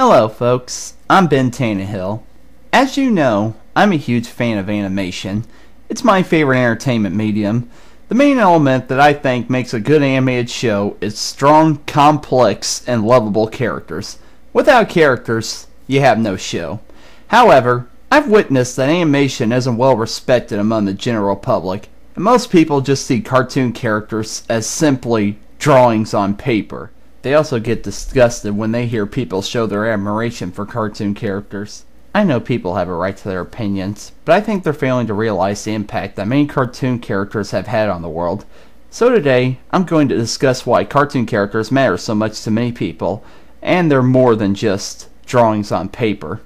Hello folks, I'm Ben Tannehill. As you know, I'm a huge fan of animation. It's my favorite entertainment medium. The main element that I think makes a good animated show is strong, complex, and lovable characters. Without characters, you have no show. However, I've witnessed that animation isn't well respected among the general public, and most people just see cartoon characters as simply drawings on paper. They also get disgusted when they hear people show their admiration for cartoon characters. I know people have a right to their opinions, but I think they're failing to realize the impact that many cartoon characters have had on the world. So today, I'm going to discuss why cartoon characters matter so much to many people, and they're more than just drawings on paper.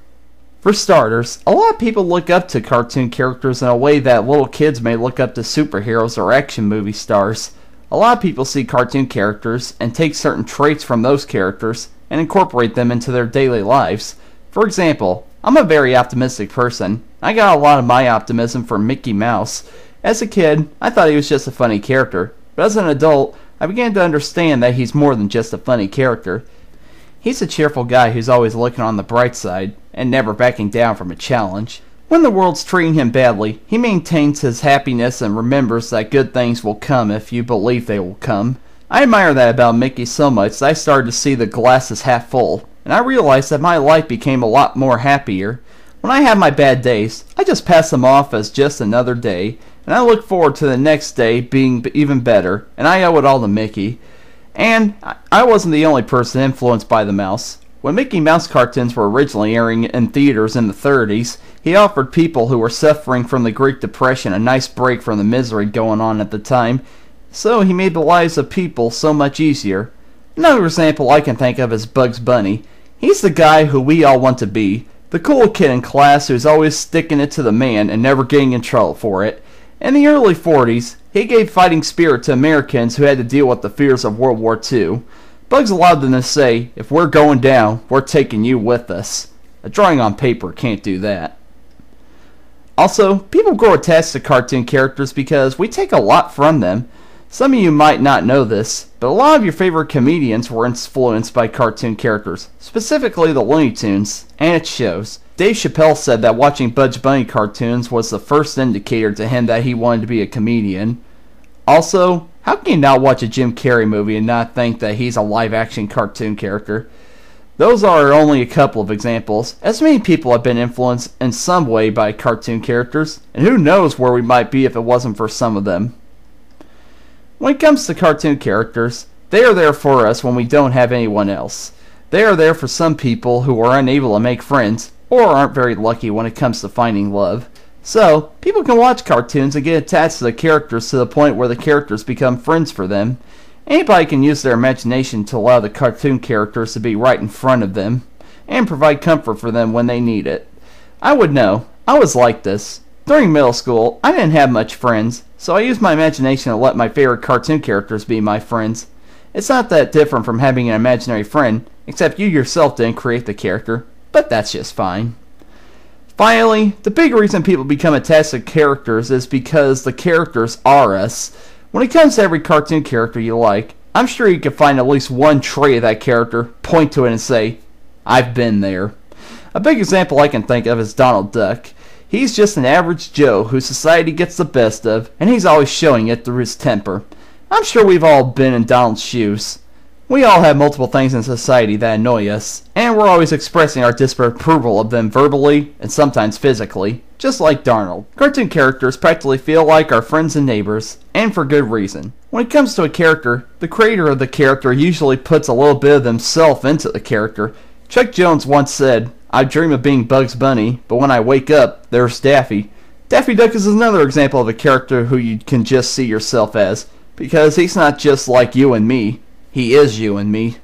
For starters, a lot of people look up to cartoon characters in a way that little kids may look up to superheroes or action movie stars. A lot of people see cartoon characters and take certain traits from those characters and incorporate them into their daily lives. For example, I'm a very optimistic person. I got a lot of my optimism from Mickey Mouse. As a kid, I thought he was just a funny character, but as an adult, I began to understand that he's more than just a funny character. He's a cheerful guy who's always looking on the bright side and never backing down from a challenge. When the world's treating him badly, he maintains his happiness and remembers that good things will come if you believe they will come. I admire that about Mickey so much that I started to see the glass as half full, and I realized that my life became a lot more happier. When I have my bad days, I just pass them off as just another day, and I look forward to the next day being even better, and I owe it all to Mickey. And I wasn't the only person influenced by the mouse. When Mickey Mouse cartoons were originally airing in theaters in the 30s, he offered people who were suffering from the Great Depression a nice break from the misery going on at the time, so he made the lives of people so much easier. Another example I can think of is Bugs Bunny. He's the guy who we all want to be, the cool kid in class who's always sticking it to the man and never getting in trouble for it. In the early 40s, he gave fighting spirit to Americans who had to deal with the fears of World War II. Bugs allowed them to say, if we're going down, we're taking you with us. A drawing on paper can't do that. Also, people grow attached to cartoon characters because we take a lot from them. Some of you might not know this, but a lot of your favorite comedians were influenced by cartoon characters, specifically the Looney Tunes, and it shows. Dave Chappelle said that watching Bugs Bunny cartoons was the first indicator to him that he wanted to be a comedian. Also, how can you not watch a Jim Carrey movie and not think that he's a live-action cartoon character? Those are only a couple of examples, as many people have been influenced in some way by cartoon characters, and who knows where we might be if it wasn't for some of them. When it comes to cartoon characters, they are there for us when we don't have anyone else. They are there for some people who are unable to make friends, or aren't very lucky when it comes to finding love. So, people can watch cartoons and get attached to the characters to the point where the characters become friends for them. Anybody can use their imagination to allow the cartoon characters to be right in front of them, and provide comfort for them when they need it. I would know. I was like this. During middle school, I didn't have much friends, so I used my imagination to let my favorite cartoon characters be my friends. It's not that different from having an imaginary friend, except you yourself didn't create the character, but that's just fine. Finally, the big reason people become attached to characters is because the characters are us. When it comes to every cartoon character you like, I'm sure you can find at least one trait of that character, point to it and say, I've been there. A big example I can think of is Donald Duck. He's just an average Joe who society gets the best of, and he's always showing it through his temper. I'm sure we've all been in Donald's shoes. We all have multiple things in society that annoy us, and we're always expressing our disapproval of them verbally and sometimes physically, just like Donald. Cartoon characters practically feel like our friends and neighbors, and for good reason. When it comes to a character, the creator of the character usually puts a little bit of themselves into the character. Chuck Jones once said, I dream of being Bugs Bunny, but when I wake up, there's Daffy. Daffy Duck is another example of a character who you can just see yourself as, because he's not just like you and me. He is you and me.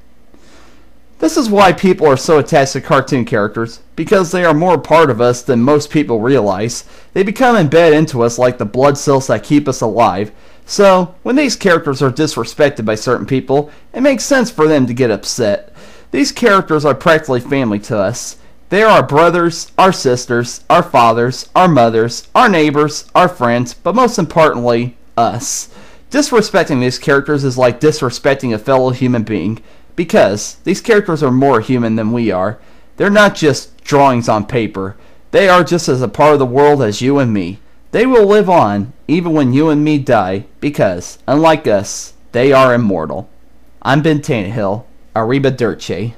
This is why people are so attached to cartoon characters, because they are more a part of us than most people realize. They become embedded into us like the blood cells that keep us alive. So, when these characters are disrespected by certain people, it makes sense for them to get upset. These characters are practically family to us. They are our brothers, our sisters, our fathers, our mothers, our neighbors, our friends, but most importantly, us. Disrespecting these characters is like disrespecting a fellow human being, because these characters are more human than we are. They're not just drawings on paper. They are just as a part of the world as you and me. They will live on even when you and me die because, unlike us, they are immortal. I'm Ben Tannehill. Arrivederci.